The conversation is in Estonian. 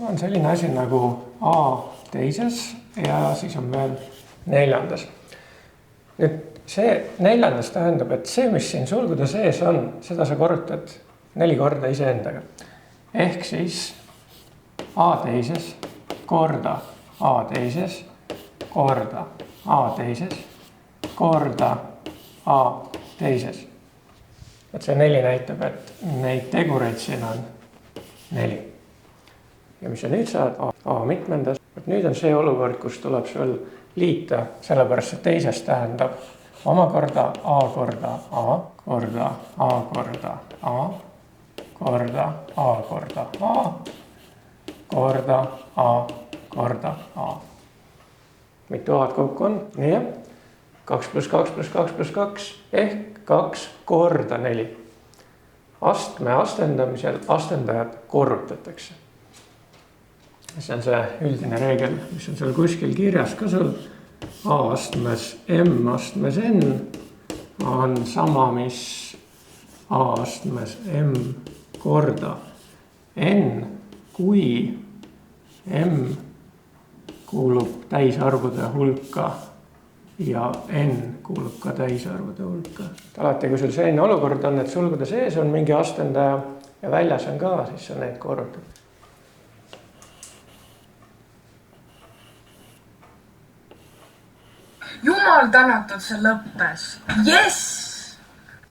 On selline asi nagu A teises ja siis on veel neljandas. Nüüd see neljandas tähendab, et see, mis siin sulgude sees on, seda sa korrutad 4 korda iseendaga. Ehk siis A teises korda A teises korda A teises korda A teises. Et see 4 näitab, et neid tegureid siin on 4. Ja mis sa nüüd saad A mitmendas, et nüüd on see olukord, kus tuleb sul liita, sellepärast see teises tähendab omakorda A korda A korda A korda A korda A korda A korda A korda A. Mitu A-d kokku on? Nii, 2 + 2 + 2 + 2 ehk 2 korda 4. Astme astendamisel astendajad korrutatakse. See on see üldine reegel, mis on seal kuskil kirjas ka sul. A astmes M astmes N on sama, mis A astmes M korda N, kui M kuulub täisarvude hulka ja N kuulub ka täisarvude hulka. Alati, kui sul selline olukord on, et sulgude sees on mingi astendaja ja väljas on ka, siis sa neid korrutad. Jumal tänatud, see lõppes. Yes!